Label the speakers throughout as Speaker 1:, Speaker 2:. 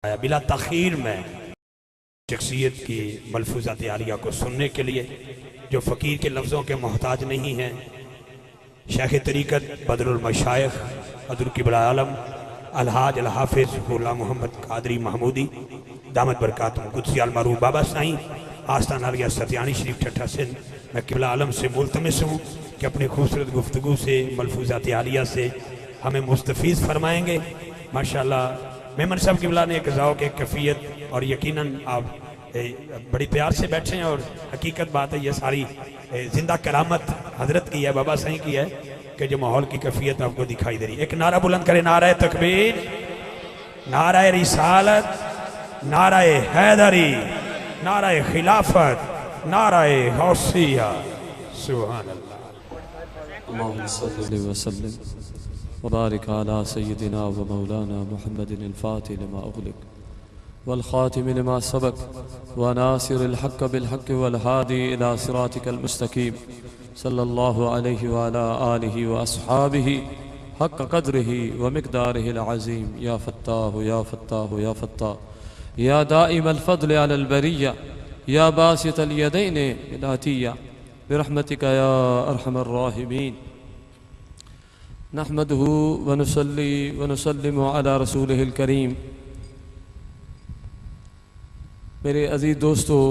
Speaker 1: बिला तखीर में शख्सियत की मलफूज़ात आलिया को सुनने के लिए जो फ़कीर के लफ्ज़ों के मोहताज नहीं हैं, शेख तरीक़त बदरुल मशाइख हज़रत क़िबला आलम अलहाज हाफिज़ गुलाम मोहम्मद कादरी महमूदी दामत बरकातुहुम कुद्सी अल मरूम बाबा साईं आस्तान आलिया सत्यानी शरीफ ठट्ठा सिंध। मैं क़िबला आलम से मुल्तमिस हूँ कि अपनी खूबसूरत गुफ्तगू से मलफूज़ात आलिया से हमें मुस्तफ़ीज़ फरमाएँगे। माशाअल्लाह मेमन साहब क़िबला ने एक ज़ौक़ एक कैफियत और यकीनन आप बड़ी प्यार से बैठे हैं और हकीकत बात है, ये सारी जिंदा करामत हजरत की है, बाबा साईं की है कि जो माहौल की कैफियत आपको दिखाई दे रही है। एक नारा बुलंद करें, नारा तकबीर, नारा रिसालत, नारा हैदरी, नारा खिलाफत, नारा गौसिया। सुभान
Speaker 2: अल्लाह वबारिक अला सय्यदिना व मौलाना मुहम्मदिन अल-फातिह लिमा उग़लिक़ वल ख़ातिम लिमा सबक़ व नासिरिल हक़्क़ बिल हक़्क़ वल हादी इला सिरातिकल मुस्तक़ीम सल्लल्लाहु अलैहि व अला आलिहि व अस्हाबिहि हक़्क़ क़द्रिहि व मिक़दारिहिल अज़ीम। या फ़त्ताह या फ़त्ताह या फ़त्ताह या दाइमल फ़ज़्ल अलल बरिय्या या बासितल यदैन बिल अतिय्या बिरहमतिका या अरहमर राहिमीन। नहमदुहु व नुसल्ली व नुसल्लिमु अला रसूलिहिल करीम। मेरे अज़ीज़ दोस्तों,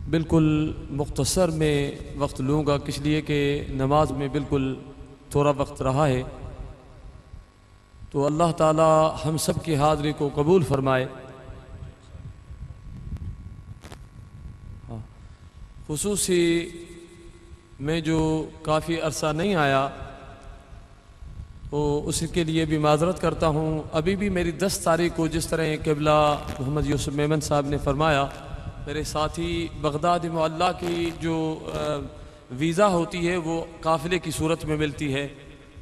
Speaker 2: बिल्कुल मुख्तसर में वक्त लूँगा इसलिए कि नमाज में बिल्कुल थोड़ा वक्त रहा है, तो अल्लाह ताला हम सब की हाज़री को कबूल फरमाए। खुसूसी मैं जो काफ़ी अरसा नहीं आया तो उसके लिए भी माज़रत करता हूँ। अभी भी मेरी 10 तारीख को जिस तरह क़िबला मोहम्मद यूसुफ मेमन साहब ने फरमाया, मेरे साथी बगदाद मुअल्ला की जो वीज़ा होती है वो काफ़िले की सूरत में मिलती है,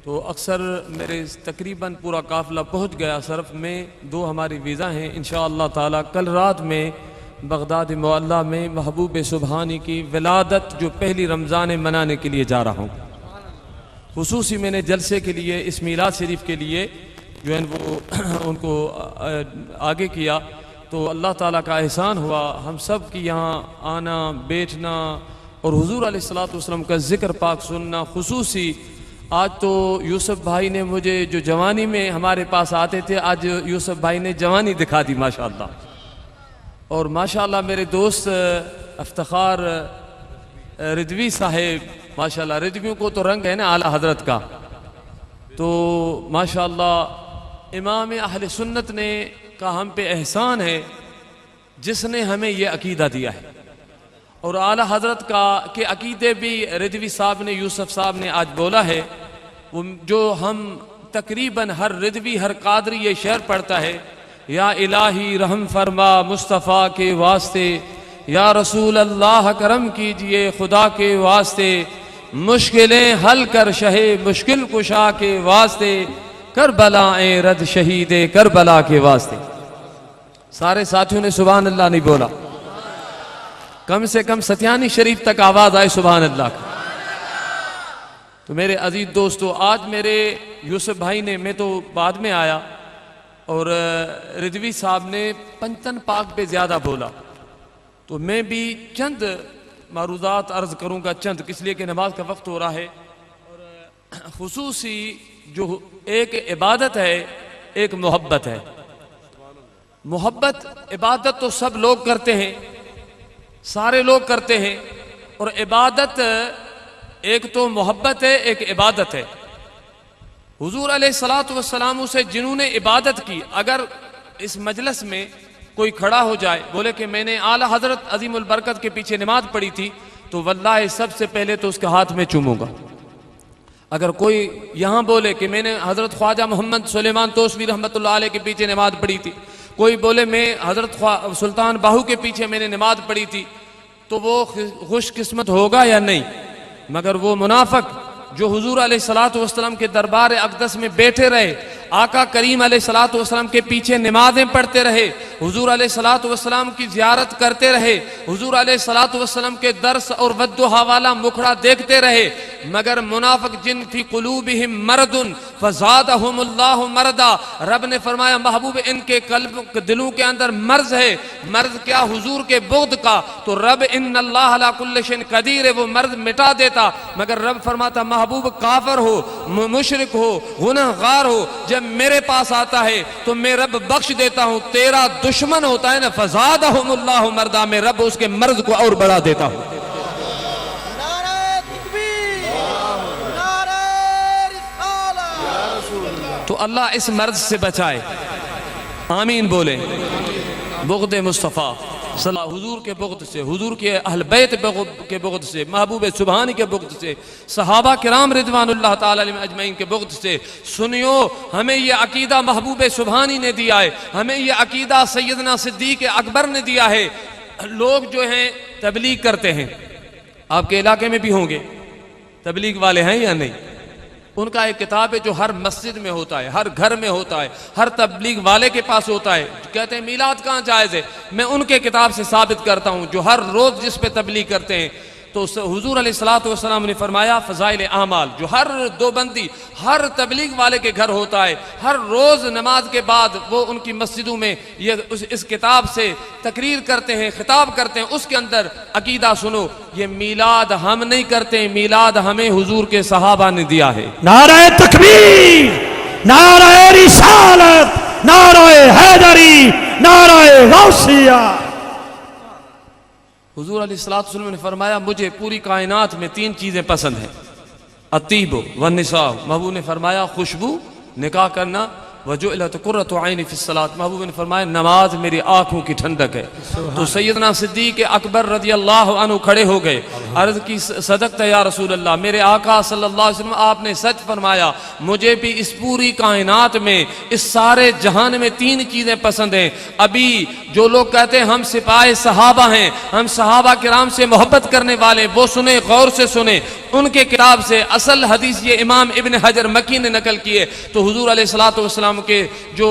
Speaker 2: तो अक्सर मेरे तकरीबन पूरा काफ़िला पहुँच गया। सिर्फ में 2 हमारी वीज़ा हैं। इंशाअल्लाह ताला कल रात में बगदाद मुअल्ला में महबूब सुबहानी की विलादत जो पहली रमज़ान मनाने के लिए जा रहा हूँ। खुसूसी मैंने जलसे के लिए इस मीलाद शरीफ के लिए जो है वो उनको आगे किया, तो अल्लाह ताला का एहसान हुआ हम सब की यहाँ आना बैठना और हुज़ूर अलैहिस्सलातु वस्सलाम का ज़िक्र पाक सुनना। खुसूसी आज तो यूसुफ भाई ने मुझे जो जवानी में हमारे पास आते थे, आज यूसुफ भाई ने जवानी दिखा दी माशाअल्लाह। और माशाअल्लाह मेरे दोस्त इफ्तिखार रिदवी साहेब, माशाअल्लाह रिदवियों को तो रंग है ना आला हजरत का, तो माशाअल्लाह इमाम अहले सुन्नत ने का हम पे एहसान है जिसने हमें ये अकीदा दिया है। और आला हजरत का के अकीदे भी रिदवी साहब ने, यूसुफ साहब ने आज बोला है, वो जो हम तकरीबन हर रिदवी हर कादरी ये शेर पढ़ता है, या इलाही रहम फरमा मुस्तफ़ा के वास्ते, या रसूल अल्लाह करम कीजिए खुदा के वास्ते, मुश्किलें हल कर शहे मुश्किल कुशा के वास्ते, करबलाएं रद शहीदे करबला के वास्ते। सारे साथियों ने सुभान अल्लाह नहीं बोला, कम से कम सत्यानी शरीफ तक आवाज़ आए सुभान अल्लाह की। तो मेरे अजीज दोस्तों, आज मेरे यूसुफ भाई ने, मैं तो बाद में आया, और रिदवी साहब ने पंचतन पाक पे ज़्यादा बोला, तो मैं भी चंद मारूज़ात अर्ज़ करूँगा, चंद इसलिए कि नमाज का वक्त हो रहा है। और खुसूसी जो एक इबादत है, एक मोहब्बत है। मोहब्बत इबादत तो सब लोग करते हैं, सारे लोग करते हैं, और इबादत एक तो मोहब्बत है, एक इबादत है। हुजूर अलैहिस्सलातु वस्सलाम से जिन्होंने इबादत की, अगर इस मजलिस में कोई खड़ा हो जाए बोले कि मैंने आला हजरत अजीमुल बरकत के पीछे नमाज पढ़ी थी, तो वल्लाहि सबसे पहले तो उसके हाथ में चूमूंगा। अगर कोई यहाँ बोले कि मैंने हजरत ख्वाजा मोहम्मद सुलेमान तोशवी रहमतुल्लाह अलैह के पीछे नमाज पढ़ी थी, कोई बोले मैं हजरत सुल्तान बाहू के पीछे मैंने नमाज पढ़ी थी, तो वो खुशकिस्मत होगा या नहीं? मगर वो मुनाफिक जो हुजूर अलैहिस्सलातु वस्सलाम के दरबार अक़दस में बैठे रहे, आका करीम अलैहिस्सलातु वस्सलाम के पीछे नमाजें पढ़ते रहे, हुजूर अलैहिस्सलातु वस्सलाम की ज़ियारत करते रहे, हुजूर अलैहिस्सलातु वस्सलाम के दर्स और वद्दुहा वाला मुखड़ा देखते रहे, मगर मुनाफिक जिन फी कुलूबिहिम मरदुन फज़ादहुमुल्लाहु मरदा, रब ने फरमाया महबूब इनके कल्ब दिलों के अंदर मर्ज है। मर्ज क्या? हुजूर के बुग़्द का। तो रब इन्नल्लाह अला कुल्लि शैइन क़दीर है, वो मर्ज मिटा देता। मगर रब फरमाता महबूब काफिर हो, मुशरिक हो, गुनहगार हो, जब मेरे पास आता है तो मैं रब बख्श देता हूँ। तेरा दुश्मन होता है ना, फज़ादहुमुल्लाहु मरदा, मैं रब उसके मर्ज को और बढ़ा देता हूँ। तो अल्लाह इस मर्ज से बचाए, आमीन बोले। बुग़्द मुस्तफ़ा हुजूर के बुग़्द से, हुजूर के अहल बैत के बुग़्द से, महबूब सुबहानी के बुग़्द से, सहाबा किराम रिज़वानुल्लाह ताला अलैहिम अजमईन के बुग़्द से। सुनियो, हमें यह अकीदा महबूब सुबहानी ने दिया है, हमें यह अकीदा सैयदना सिद्दीक़ अकबर ने दिया है। लोग जो हैं तबलीग करते हैं, आपके इलाके में भी होंगे तबलीग वाले, हैं या नहीं? उनका एक किताब है जो हर मस्जिद में होता है, हर घर में होता है, हर तबलीग वाले के पास होता है। कहते हैं मीलाद कहाँ जायज़ है? मैं उनके किताब से साबित करता हूँ जो हर रोज़ जिस पे तबलीग करते हैं। तो हुजूर अलैहिस्सलातु वस्सलाम ने फरमाया फ़ज़ाइल आमाल, जो हर दो बंदी हर तबलीग वाले के घर होता है, हर रोज़ नमाज के बाद वो उनकी मस्जिदों में ये इस किताब से तकरीर करते हैं, खिताब करते हैं। उसके अंदर अकीदा सुनो, ये मीलाद हम नहीं करते, मीलाद हमें हुजूर के सहाबा ने दिया है।
Speaker 1: नारे तकबीर, नारे रिसालत, नारे हैदरी, नारे गौसिया।
Speaker 2: हुजूर अलैहिस्सलातु वस्सलाम ने फरमाया मुझे पूरी कायनात में तीन चीज़ें पसंद हैं, अतीब व निसा। महबूब ने फरमाया खुशबू, निकाह करना, वजुइलत कुर्रतु ऐनी फिस्सलात। महबूब ने फरमाया नमाज मेरी आंखों की ठंडक है। तो सैयदना सिद्दीक़ अकबर रज़ियल्लाहु अन्हु खड़े हो गए, अर्ज़ की सदक़त या रसूल अल्लाह, मेरे आका सल्लल्लाहु अलैहि वसल्लम आपने सच फरमाया, मुझे भी इस पूरी कायनात में, इस सारे जहान में तीन चीज़ें पसंद हैं। अभी जो लोग कहते हैं हम सिपाही सहाबा हैं, हम सहाबा किराम से मोहब्बत करने वाले, वो सुने, गौर से सुने, उनके किताब से असल हदीस ये इमाम इब्न हजर मकी ने नकल किए। तो हुजूर अलैहिस्सलातु वस्सलाम के जो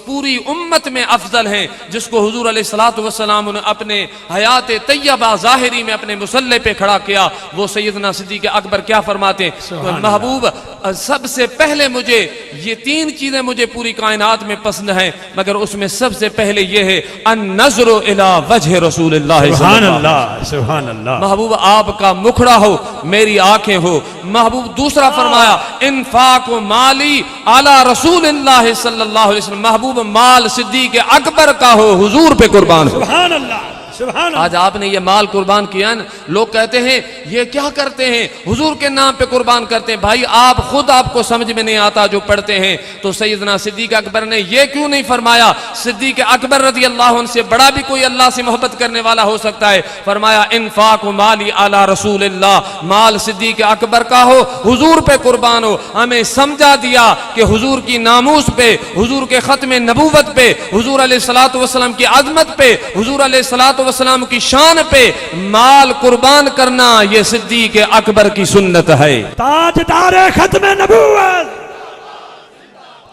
Speaker 2: पूरी उम्मत में अफजल हैं, जिसको हुजूर अलैहिस्सलातु वस्सलाम ने अपने हयात तैयबा ज़ाहिरी में अपने मुसल्ले पे खड़ा किया, वो सैयदना सिद्दीक़ अकबर क्या फरमाते हैं? तो महबूब सबसे पहले मुझे ये तीन चीजें मुझे पूरी कायनात में पसंद हैं, मगर उसमें सबसे पहले ये है अन-नज़्रु इला वजह रसूलिल्लाह, सुभान अल्लाह, सुभान अल्लाह। महबूब आपका मुखड़ा हो, मेरी आंखें हो। महबूब दूसरा फरमाया इन्फाक माली अला रसूलिल्लाह सल्लल्लाहु अलैहि वसल्लम, महबूब माल सिद्दीक़ अकबर का हो, हुजूर पे कुर्बान हो। सुभान अल्लाह। आज आपने ये माल कुर्बान किया न, लोग कहते हैं ये क्या करते हैं, हुजूर के नाम पे कुर्बान करते हैं। भाई आप खुद, आपको समझ में नहीं आता जो पढ़ते हैं। तो सैयदना सिद्दीक़ अकबर ने ये क्यों नहीं फरमाया सिद्दीक़ अकबर रज़ियल्लाहु अन्हु से बड़ा भी कोई अल्लाह से मोहब्बत करने वाला हो सकता है? फरमाया इन्फाक माली अला रसूलिल्लाह, माल सिद्दीक़ अकबर का हो, हुजूर पे कुर्बान हो। हमें समझा दिया कि हुजूर की नामूस पे, हुजूर के खत्म नबूवत पे, हुजूर अलैहिस्सलातु वस्सलाम की अज़मत पे, हुजूर अलैहिस्सलातु वस्सलाम की शान पे माल कुर्बान करना ये सिद्दीक़ अकबर की सुन्नत है।
Speaker 1: ताजदारे खत्म नबूवत,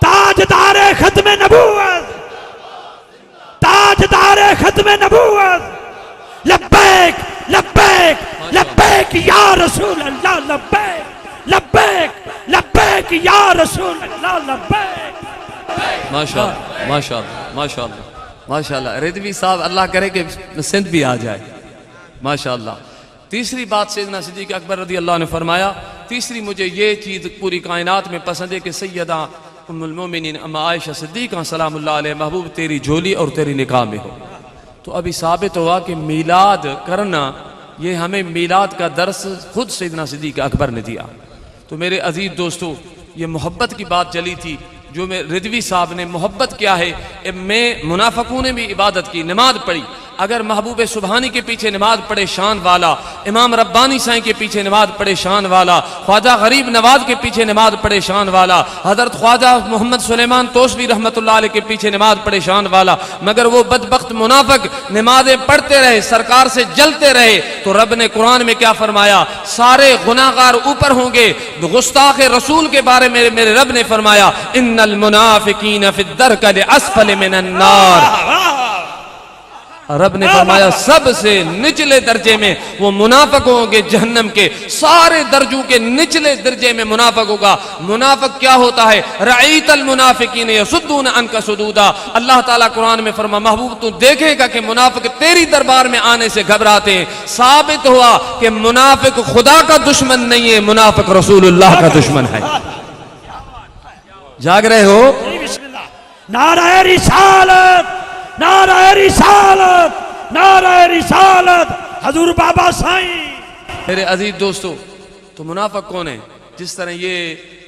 Speaker 1: ताजदारे खत्म नबूवत, ताजदारे खत्म नबूवत, लब्बैक लब्बैक लब्बैक या रसूल अल्लाह, लब्बैक लब्बैक लब्बैक या रसूल अल्लाह, लब्बैक।
Speaker 2: माशाअल्लाह माशाअल्लाह माशाअल्लाह माशाअल्लाह। रिदवी साहब अल्लाह करे कि सिंध भी आ जाए, माशाअल्लाह। तीसरी बात सैयदना सिद्दीक़ अकबर रज़ी अल्लाह ने फरमाया, तीसरी मुझे ये चीज़ पूरी कायनात में पसंद है कि सैयदा उम्मुल मोमिनीन अम्मा आयशा सिद्दीक़ा सलामुल्लाह अलैहा, महबूब तेरी झोली और तेरी निकाह में हो। तो अभी साबित हुआ कि मीलाद करना, ये हमें मीलाद का दर्स खुद सैयदना सिद्दीक़ अकबर ने दिया। तो मेरे अजीज दोस्तों, ये मोहब्बत की बात चली थी, जो मैं रिदवी साहब ने मोहब्बत क्या है, मैं मुनाफिकों ने भी इबादत की, नमाज पढ़ी, अगर महबूब सुबहानी के पीछे नमाज पढ़े शान वाला, इमाम रब्बानी साईं के पीछे नमाज पढ़े शान वाला, ख्वाजा गरीब नवाज के पीछे नमाज पढ़े शान वाला, हजरत ख्वाजा मोहम्मद सुलेमान तोसवी रहमतुल्लाह अलैह के पीछे नमाज पढ़े शान वाला, मगर वो बदबख्त मुनाफिक नमाजें पढ़ते रहे, सरकार से जलते रहे, तो रब ने कुरान में क्या फरमाया? सारे गुनाहगार ऊपर होंगे। गुस्ताख रसूल के बारे में मेरे रब ने फरमाया, इन्नल मुनाफिकीन फिद्दरकल अस्फल मिनन नार। रब ने फरमाया सबसे निचले दर्जे में वो मुनाफिक होंगे जहन्नम के, सारे दर्जों के निचले दर्जे में मुनाफिक होगा। मुनाफिक क्या होता है? रईतल मुनाफिकीन यसुद्दून अनका सुदूदा। अल्लाह ताला कुरान में फरमा, महबूब तू देखेगा कि मुनाफिक तेरी दरबार में आने से घबराते हैं। साबित हुआ कि मुनाफिक खुदा का दुश्मन नहीं है, मुनाफिक रसूलुल्लाह का दुश्मन है। जाग रहे हो?
Speaker 1: नारा रिसालत, नारा रिसालत, नारा रिसालत, हजूर बाबा साईं।
Speaker 2: मेरे अजीज दोस्तों, तो मुनाफिक कौन है? जिस तरह ये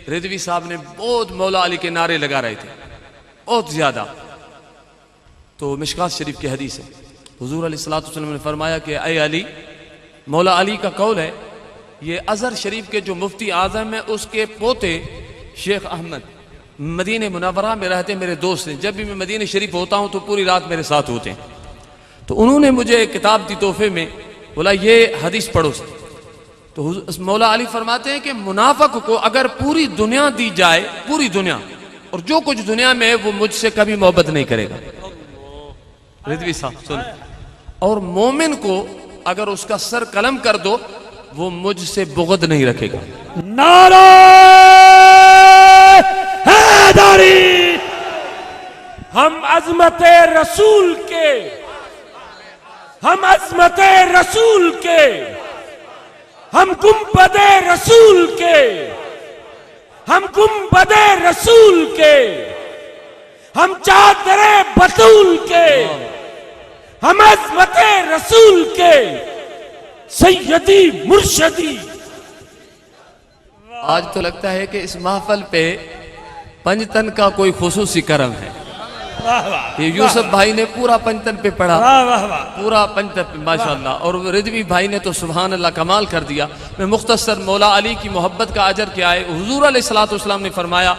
Speaker 2: रिजवी साहब ने बहुत मौला अली के नारे लगा रहे थे, बहुत ज्यादा। तो मिशकात शरीफ की हदीस है, हुजूर अलैहिस्सलातु वस्सलाम ने फरमाया कि ऐ अली, मौला अली का कौल है, ये अजहर शरीफ के जो मुफ्ती आजम है उसके पोते शेख अहमद मदीने मुनव्वरा में रहते मेरे दोस्त हैं। जब भी मैं मदीने शरीफ होता हूँ तो पूरी रात मेरे साथ होते हैं। तो उन्होंने मुझे एक किताब दी तोहफे में, बोला ये हदीस पढ़ो। तो मौला अली फरमाते हैं कि मुनाफिक को अगर पूरी दुनिया दी जाए, पूरी दुनिया, और जो कुछ दुनिया में है वो मुझसे कभी मोहब्बत नहीं करेगा। रिजवी साहब सुन, और मोमिन को अगर उसका सर कलम कर दो वो मुझसे बुग़्ज़ नहीं रखेगा।
Speaker 1: नारा हैदरी।
Speaker 3: हम अज़मते रसूल के, हम अज़मते रसूल के, हम गुंबदे रसूल के, हम गुंबदे रसूल के, हम चादरे बतूल के, हम अज़मते रसूल के सैयदी मुर्शदी।
Speaker 2: आज तो लगता है कि इस महफल पे पंजतन का कोई खुसूसी करम है। ये यूसुफ भाई ने पूरा पंजतन पे पढ़ा, पूरा पंजतन पे माशाल्लाह, और रिजवी भाई ने तो सुभान अल्लाह कमाल कर दिया। मैं मुख्तसर मौला अली की मोहब्बत का अजर क्या है, हुजूर अलैहिस्सलातु वस्सलाम ने फरमाया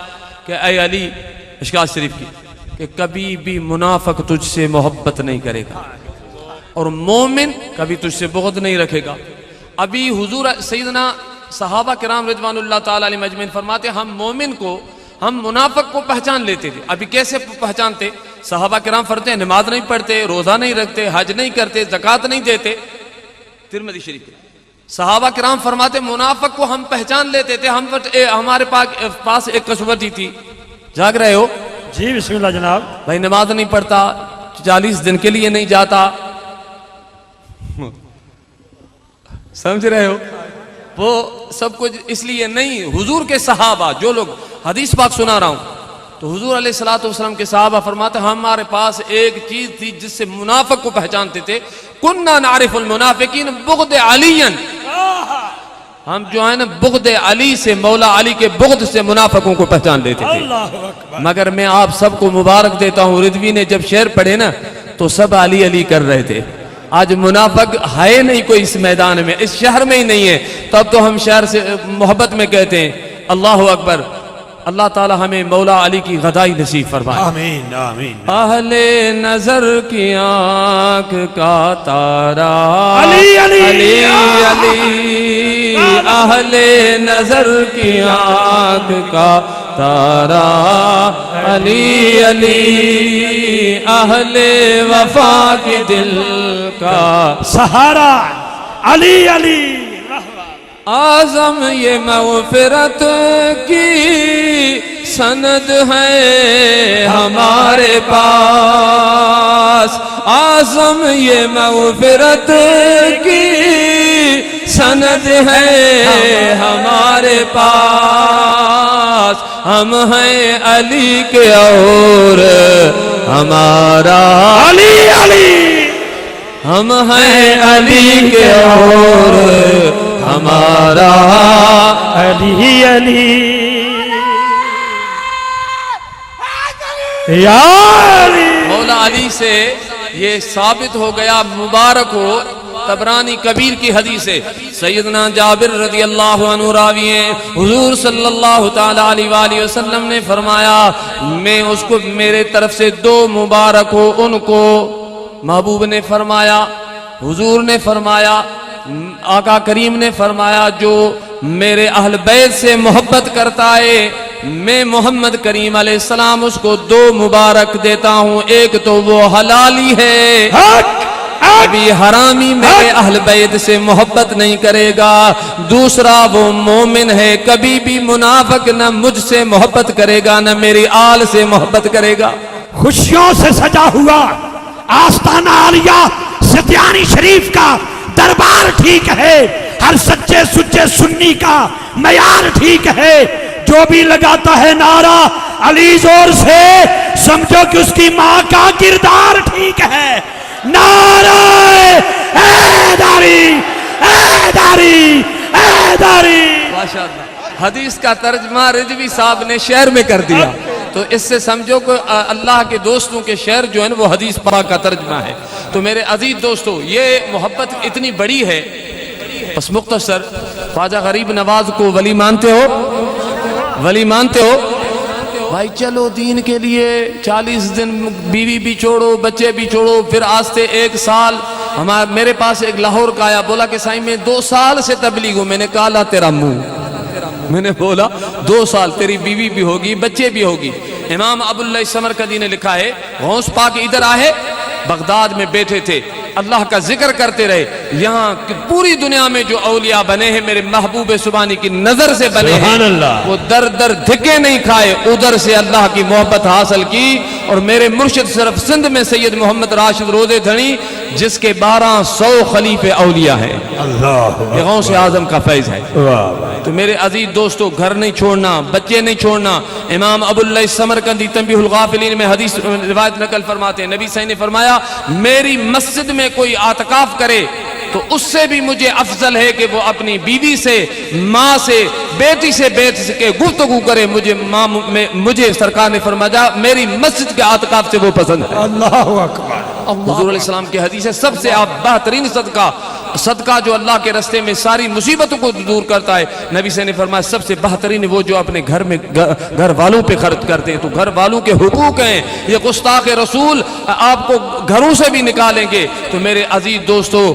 Speaker 2: कि ऐ अली, मिशकात शरीफ की, कि कभी भी मुनाफिक तुझसे मोहब्बत नहीं करेगा और मोमिन कभी तुझसे बुग़्ज़ नहीं रखेगा। अभी हुजूर सैयदना सहाबा किराम रिज़वानुल्लाह ताला अलैहिम अजमईन फरमाते, हम मोमिन को, हम मुनाफिक को पहचान लेते थे। अभी कैसे पहचानते? सहाबा किराम फरते हैं नमाज नहीं पढ़ते, रोजा नहीं रखते, हज नहीं करते, ज़कात नहीं देते। तिरमिज़ी शरीफ सहाबा किराम फरमाते मुनाफिक को हम पहचान लेते थे। हमारे पास एक कसवती थी। जाग रहे हो?
Speaker 1: जी बिस्मिल्लाह जनाब।
Speaker 2: भाई नमाज नहीं पढ़ता, 40 दिन के लिए नहीं जाता, समझ रहे हो? वो सब कुछ इसलिए नहीं। हुजूर के सहाबा, जो लोग हदीस पाक सुना रहा हूं, तो हुजूर अलैहिस्सलातु वस्सलाम के सहाबा फरमाते हमारे पास एक चीज थी जिससे मुनाफिक को पहचानते थे। कुन्ना नारिफुल मुनाफिकीन बुग़्द अलीयन। हम जो है ना बुग़्द अली से, मौला अली के बुग़्द से मुनाफिकों को पहचान लेते थे। मगर मैं आप सबको मुबारक देता हूँ, रिजवी ने जब शेर पढ़े ना तो सब अली अली कर रहे थे। आज मुनाफिक है नहीं कोई इस मैदान में, इस शहर में ही नहीं है। तब तो हम शहर से मोहब्बत में कहते हैं अल्लाह अकबर। अल्लाह ताला हमें मौला अली की गदाई नसीब फरमाए।
Speaker 1: आमीन आमीन।
Speaker 2: अहले नजर की आंख का तारा
Speaker 1: अली अली
Speaker 2: अली अली, अहले नजर की आंख का तारा अली अली, अहले वफा के दिल का
Speaker 1: सहारा अली अली।
Speaker 2: आज़म ये मग़फ़िरत की सनद है हमारे पास। आज़म ये मग़फ़िरत की सनद है हमारे पास। हम हैं अली के और हमारा
Speaker 1: अली अली।
Speaker 2: हम हैं अली के और हमारा
Speaker 1: अली अली। या अली।
Speaker 2: मौला अली से ये साबित हो गया, मुबारक हो। तबरानी कबीर की हदीस है, सैयदना जाबिर रज़ी अल्लाह अन्हु रावी हैं, हुजूर सल्लल्लाहु ताला अलैहि वसल्लम ने फरमाया, मैं उसको मेरे तरफ से 2 मुबारक हो उनको। महबूब ने फरमाया, हुजूर ने फरमाया, आका करीम ने फरमाया, जो मेरे अहल बैत से मोहब्बत करता है, मैं मोहम्मद करीम अलैहिस्सलाम उसको 2 मुबारक देता हूँ। एक तो वो हलाली है, कभी हरामी मेरे अहल बैत से मोहब्बत नहीं करेगा। दूसरा वो मोमिन है, कभी भी मुनाफिक न मुझसे मोहब्बत करेगा न मेरी आल से मोहब्बत करेगा।
Speaker 1: खुशियों से सजा हुआ आस्ताना आलिया सत्यानी शरीफ का दरबार ठीक है, हर सच्चे सुच्चे सुन्नी का मयार ठीक है। जो भी लगाता है नारा अली जोर से, समझो कि उसकी माँ का किरदार ठीक है। नारे हैदरी हैदरी हैदरी।
Speaker 2: माशाअल्लाह, हदीस का तर्जमा रिजवी साहब ने शेर में कर दिया, तो इससे समझो कि अल्लाह के दोस्तों के शेर जो है ना वो हदीस पाक का तर्जमा है। तो मेरे अजीज दोस्तों, ये मोहब्बत इतनी बड़ी है। बस मुख्तसर, ख्वाजा गरीब नवाज को वली मानते हो? वली मानते हो? भाई चलो दीन के लिए 40 दिन बीवी भी छोड़ो, बच्चे भी छोड़ो, फिर आज से 1 साल। मेरे पास एक लाहौर का आया, बोला कि साईं मैं 2 साल से तबलीग हूँ। मैंने कहा ला तेरा मुंह। मैंने बोला 2 साल तेरी बीवी भी होगी, बच्चे भी होगी। इमाम अबुल्ला समरकंदी ने लिखा है, गौस पाक इधर आए, बगदाद में बैठे थे, अल्लाह का जिक्र करते रहे। यहाँ पूरी दुनिया में जो औलिया बने हैं मेरे महबूब सुबानी की नजर से बने हैं, वो दर दर धिक्के नहीं खाए, उधर से अल्लाह की मोहब्बत हासिल की। और मेरे मुर्शिद सिर्फ सिंध में सैयद मोहम्मद राशिद रोज़े धनी, जिसके 1200 खलीफे औलिया हैं, ये गौस आजम का फैज है। तो मेरे अजीज दोस्तों, घर नहीं छोड़ना, बच्चे नहीं छोड़ना। इमाम अबुल्ला समरकंदी तंबीहुल गाफिलीन में हदीस रिवायत नकल फरमाते हैं, नबी सही ने फरमाया, मेरी मस्जिद में कोई आतकाफ करे तो उससे भी मुझे अफजल है कि वो अपनी बीवी से, माँ से, बेटी से बैठ के गुफ्तगू करे। मुझे सरकार ने फरमाया मेरी मस्जिद के आतकाफ से वो पसंद है। अल्लाहु अकबर। हुजूर अलैहि सलाम की हदीस है, सबसे आप बेहतरीन सदका जो अल्लाह के रास्ते में सारी मुसीबतों को दूर करता है। नबी से ने फरमाया सबसे बेहतरीन वो जो अपने घर में घर वालों पे खर्च करते हैं। तो घर वालों के हुकूक हैं, ये गुस्ताख रसूल आपको घरों से भी निकालेंगे। तो मेरे अजीज दोस्तों,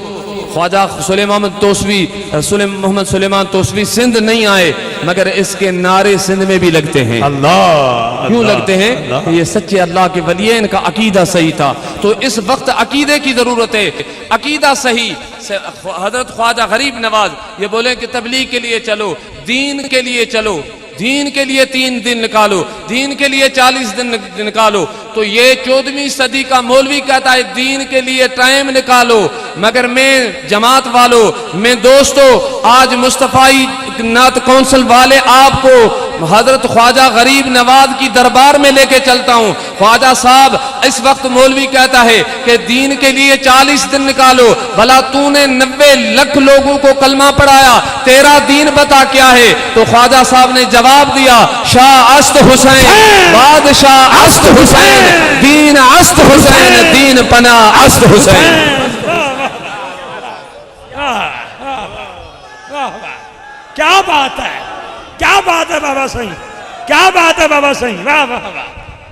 Speaker 2: ख्वाजा सुलेमान तोसवी, मोहम्मद सुलेमान तोसवी सिंध नहीं आए, मगर इसके नारे सिंध में भी लगते हैं। अल्लाह क्यों लगते हैं? ये सच्चे अल्लाह के वली हैं, इनका अकीदा सही था। तो इस वक्त अकीदे की जरूरत है, अकीदा सही। हजरत ख्वाजा गरीब नवाज ये बोले कि तबलीग के लिए चलो, दीन के लिए चलो, दीन के लिए 3 दिन निकालो, दीन के लिए 40 दिन निकालो। तो ये 14वीं सदी का मौलवी कहता है दीन के लिए टाइम निकालो। मगर मैं जमात वालों, मैं दोस्तों, आज मुस्तफाई नात कौंसिल वाले आपको हजरत ख्वाजा गरीब नवाज की दरबार में लेके चलता हूँ। ख्वाजा साहब, इस वक्त मौलवी कहता है कि दीन के लिए 40 दिन निकालो। भला तूने 90 लाख लोगों को कलमा पढ़ाया, तेरा दीन बता क्या है? तो ख्वाजा साहब ने जवाब दिया, शाह अस्त हुसैन, बादशाह अस्त हुसैन, दीन अस्त हुसैन, दीन पना अस्त हुसैन।
Speaker 1: क्या बात है, क्या बात है बाबा सही, क्या बात है बाबा सही, वाह वाह वाह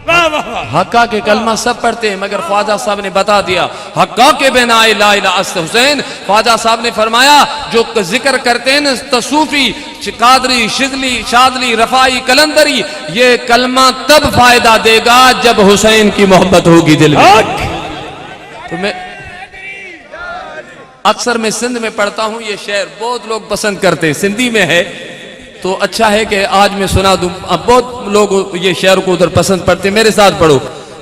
Speaker 1: वाह वाह वाह।
Speaker 2: हक्का के कलमा सब पढ़ते हैं, मगर ख्वाजा साहब ने बता दिया हक्का के बिना ला इलाहा अस्त हुसैन। ख्वाजा साहब ने फरमाया जो जिक्र करते हैं तसूफी, कादरी, शिजली, शादली, रफाई, कलंदरी, ये कलमा तब फायदा देगा जब हुसैन की मोहब्बत होगी दिल में। तो मैं अक्सर मैं सिंध में पढ़ता हूँ, ये शेर बहुत लोग पसंद करते हैं, सिंधी में है तो अच्छा है कि आज मैं सुना दूं। अब बहुत लोग ये शेर को उधर पसंद पढ़ते, मेरे साथ पढ़ो।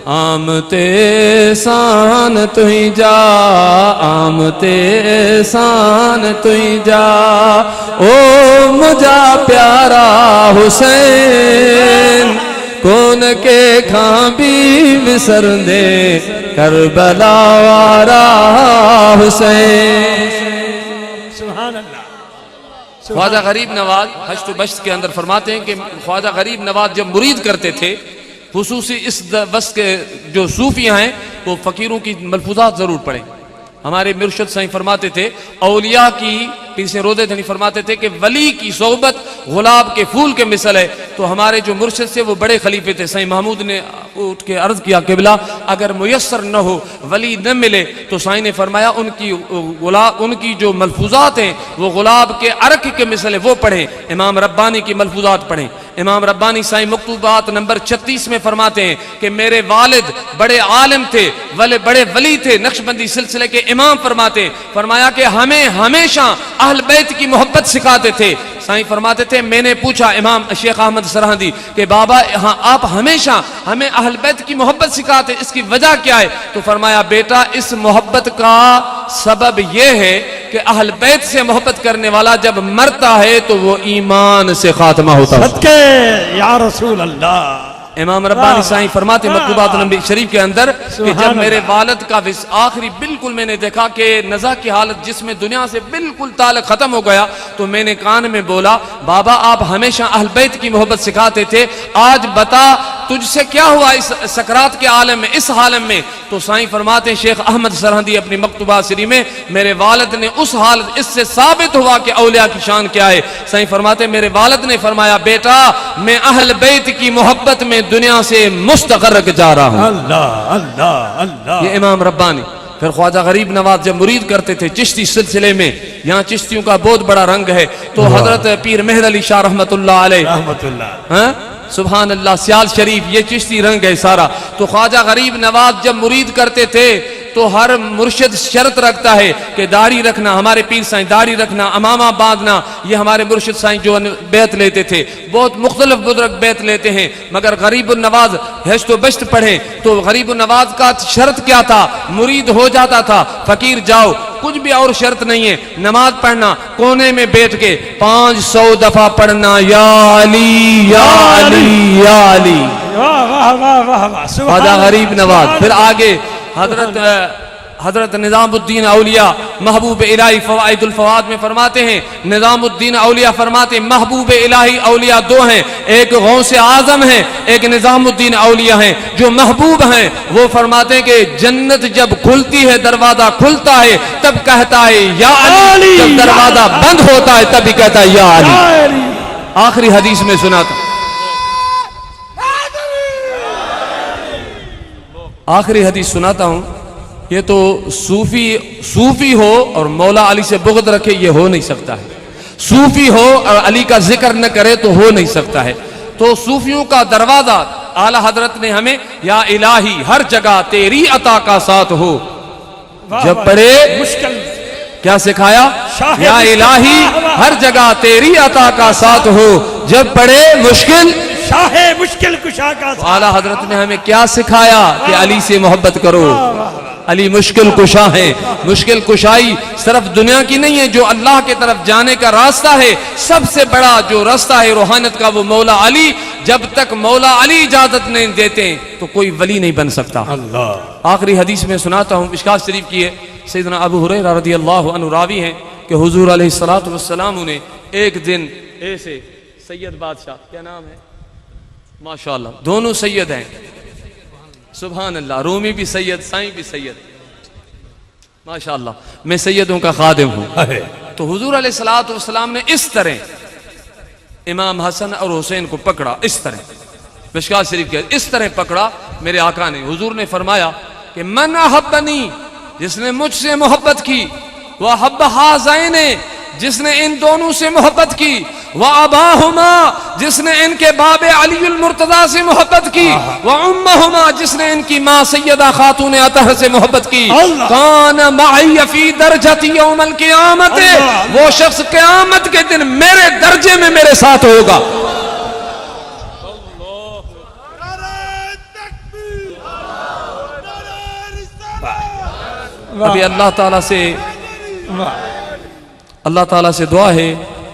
Speaker 2: आमते सान तुई जा, आमते सान तुई जा, ओ मुझा प्यारा हुसैन, कौन के खां भी विसर दे करबला वारा हुसैन।
Speaker 1: सुभान अल्लाह।
Speaker 2: ख्वाजा गरीब नवाज हश्त बश्त के अंदर फरमाते हैं कि ख्वाजा गरीब नवाज जब मुरीद करते थे खुसूसी इस वस्त के जो सूफियाँ हैं वो फ़कीरों की मलफूजात ज़रूर पढ़ें। हमारे मुर्शिद साईं फरमाते थे, औलिया की पीर से रोदे धनी फरमाते थे कि वली की सोहबत गुलाब के फूल के मिसल है। तो हमारे जो मुर्शिद से वो बड़े खलीफे थे, साईं महमूद ने उठ के अर्ज किया, किबला अगर मुयस्सर न हो, वली न मिले, तो साईं ने फरमाया उनकी जो मलफूजात हैं वो गुलाब के अरक के मिसल है, वो पढ़ें। इमाम रब्बानी की मलफूजात पढ़ें। इमाम रब्बानी साईं मकतूबात नंबर 36 में फरमाते हैं कि मेरे वालिद बड़े आलिम थे, बड़े वली थे, नक्शबंदी सिलसिले के इमाम फरमाते, फरमाया कि हमें हमेशा अहल बैत की मोहब्बत सिखाते थे। साईं फरमाते थे, मैंने पूछा इमाम शेख अहमद सरहदी कि बाबा हाँ आप हमेशा हमें अहल बैत की मोहब्बत सिखाते, इसकी वजह क्या है? तो फरमाया, बेटा इस मोहब्बत का सबब यह है कि अहल बैत से मोहब्बत करने वाला जब मरता है तो वो ईमान से खात्मा होता है।
Speaker 1: या रसूल अल्लाह।
Speaker 2: इमाम रब्बानी साईं फरमाते मकतूबात नबी शरीफ के अंदर कि जब मेरे वालिद का आखिरी बिल्कुल मैंने देखा कि नज़ा की हालत जिसमें दुनिया से बिल्कुल ताल्लुक खत्म हो गया, तो मैंने कान में बोला, बाबा आप हमेशा अहल बैत की मोहब्बत सिखाते थे, आज बता तुझसे क्या हुआ इस सकरात के आलम में, इस हालम में? तो साईं फरमाते शेख अहमद सरहदी अपनी मकतूबा शरीफ में, मेरे वालिद ने उस हालत, इससे साबित हुआ कि औलिया की शान क्या है। साईं फरमाते मेरे वालिद ने फरमाया, बेटा मैं अहल बैत की मोहब्बत में दुनिया से मुस्तगरक जा रहा हूं।
Speaker 1: अल्लाह अल्लाह अल्लाह।
Speaker 2: ये इमाम रब्बानी। फिर ख्वाजा गरीब नवाज जब मुरीद करते थे चिश्ती सिलसिले में, यहाँ चिश्तियों का बहुत बड़ा रंग है, तो हजरत पीर मेहर अली शाह रहमतुल्लाह अलैह, सुभान अल्लाह, सियाल शरीफ, ये चिश्ती रंग है सारा। तो ख्वाजा गरीब नवाज जब मुरीद करते थे तो हर मुर्शिद शर्त रखता है कि दाढ़ी रखना, हमारे पीर साईं दाढ़ी रखना, अमामा बांधना, ये हमारे मुर्शिद साईं जो बैत लेते थे। बहुत मुख्तलिफ बुजुर्ग बैत लेते हैं, मगर गरीब नवाज हेश्त बश्त पढ़े तो गरीब नवाज का शर्त क्या था? मुरीद हो जाता था, फकीर जाओ, कुछ भी और शर्त नहीं है, नमाज पढ़ना, कोने में बैठ के 500 दफा पढ़ना, या अली या अली या अली। ख्वाजा गरीब नवाज। फिर आगे हजरत निजामुद्दीन औलिया महबूब इलाही फवाइदुल फवाद में फरमाते हैं, निजामुद्दीन औलिया फरमाते महबूब इलाही औलिया दो हैं, एक गौसे आजम है, एक निजामुद्दीन औलिया हैं। जो महबूब हैं वो फरमाते हैं कि जन्नत जब खुलती है, दरवाजा खुलता है, तब कहता है या अली, जब दरवाजा बंद होता है तभी कहता है या अली। आखिरी हदीस में सुना था, आखिरी हदीस सुनाता हूं, ये तो सूफी हो और मौला अली से बुग़्द रखे, ये हो नहीं सकता है। सूफी हो और अली का जिक्र न करे तो हो नहीं सकता है। तो सूफियों का दरवाजा आला हजरत ने हमें या इलाही हर जगह तेरी अता का साथ हो, जब पढ़े
Speaker 1: मुश्किल
Speaker 2: क्या सिखाया? या इलाही हर जगह तेरी अता का साथ हो, जब पढ़े मुश्किल
Speaker 1: मुश्किल कुशा का।
Speaker 2: आला हजरत ने हमें क्या सिखाया कि अली से मोहब्बत करो। अली मुश्किल कुशा है। मुश्किल कुशाई सिर्फ दुनिया की नहीं है, जो अल्लाह के तरफ जाने का रास्ता है, सबसे बड़ा जो रास्ता है रूहानियत का, वो मौला अली। जब तक मौला अली इजाजत नहीं देते तो कोई वली नहीं बन सकता। अल्लाह। आखिरी हदीस में सुनाता हूँ, मिशकात शरीफ की है, सैयदना अबू हुरैरा रज़ियल्लाहु अन्हु रावी हैं कि हुजूर अलैहिस्सलातु वस्सलाम ने एक दिन ऐसे सैयद बादशाह, क्या नाम है, माशाअल्लाह दोनों सैयद हैं, सुभान अल्लाह, रूमी भी सैयद, साईं भी सैयद, माशाअल्लाह, मैं सैयदों का खादिम हूं। तो हुजूर अलैहिस्सलातु वस्सलाम ने इस तरह इमाम हसन और हुसैन को पकड़ा, इस तरह मिशकात शरीफ के इस तरह पकड़ा मेरे आका ने। हुजूर ने फरमाया कि मन अहब्बनी, जिसने मुझसे मोहब्बत की, वह हब्ब हाज़ैने, जिसने इन दोनों से मोहब्बत की, वह अबाहुमा, जिसने इनके बाबे अलीउल मुर्तजा से मोहब्बत की, वह उम्महुमा, जिसने इनकी माँ सैयदा खातून अतहर से मोहब्बत की, कान माई फी दरजती यौमल क़ियामत, वो शख्स क़यामत के दिन मेरे दर्जे में मेरे साथ होगा। अभी अल्लाह ताला से दुआ है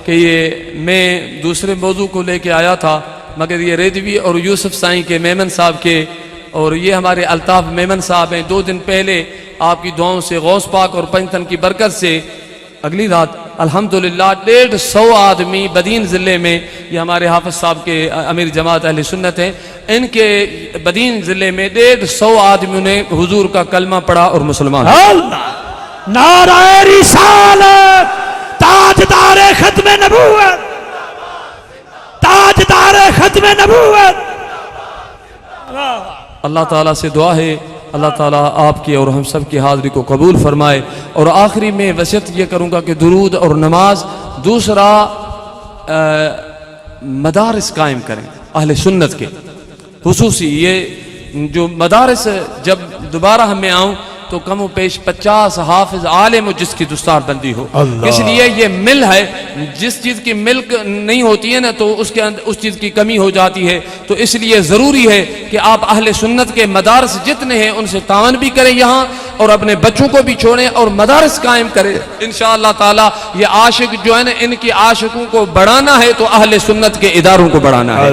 Speaker 2: कि ये मैं दूसरे मौजू को लेके आया था, मगर ये रेदवी और यूसुफ साईं के मेमन साहब के, और ये हमारे अल्ताफ मेमन साहब हैं, 2 दिन पहले आपकी दुआओं से, गौस पाक और पंचतन की बरकत से अगली रात अल्हम्दुलिल्लाह 150 आदमी बदीन ज़िले में, ये हमारे हाफिज साहब के अमीर जमात अहले सुन्नत हैं, इनके बदीन ज़िले में 150 आदमियों ने हुजूर का कलमा पढ़ा और मुसलमान।
Speaker 1: नाराए रिसालत, ताजदारे खत्मे नबूवत, ताजदारे खत्मे नबूवत।
Speaker 2: अल्लाह ताला से दुआ है अल्लाह ताला आपकी और हम सब की हाज़िरी को कबूल फरमाए। और आखिरी में वसीयत ये करूँगा कि दुरूद और नमाज, दूसरा मदारिस कायम करें अहले सुन्नत के, खुसूसी ये जो मदारिस, जब दोबारा हमें आऊँ तो कम व पेश 50 हाफिज आलिम जिसकी दुस्तारबंदी हो। इसलिए ये मिल है, जिस चीज़ की मिल्क नहीं होती है ना तो उसके अंदर उस चीज़ की कमी हो जाती है। तो इसलिए ज़रूरी है कि आप अहले सुन्नत के मदारस जितने हैं उनसे तावन भी करें यहाँ, और अपने बच्चों को भी छोड़ें और मदारस कायम करें। इंशाअल्लाह ताला ये आशिक जो है ना, इनकी आशिकों को बढ़ाना है तो अहले सुन्नत के इदारों को बढ़ाना है।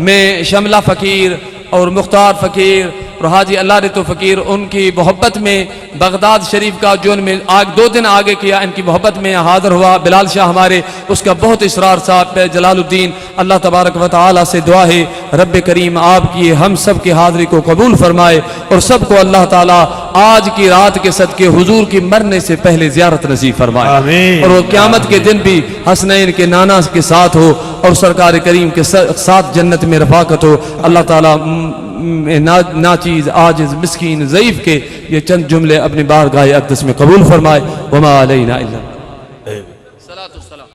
Speaker 2: मैं शमला फ़कीर और मुख्तार फ़कीर और हाजी अल्लाह रितो फ़कीर, उनकी मोहब्बत में बगदाद शरीफ का जो उनमें 2 दिन आगे किया, इनकी मोहब्बत में हाज़िर हुआ बिलाल शाह हमारे, उसका बहुत इसरार साहब पे जलालुद्दीन। अल्लाह तबारक व तआला से दुआ है रब करीम आपकी हम सब की हाज़िरी को कबूल फरमाए और सबको अल्लाह ताला आज की रात के सदके हुजूर की मरने से पहले ज़ियारत नसीब फरमाए, और वो क़यामत के दिन भी हसनैन के नाना के साथ हो और सरकार करीम के साथ जन्नत में रफ़ाकत हो। अल्लाह ताला नाचीज़ आजिज़ मिस्कीन ज़ईफ़ के ये चंद जुमले अपनी बारगाह अक़दस में कबूल फरमाए। वमा अलैना इल्ला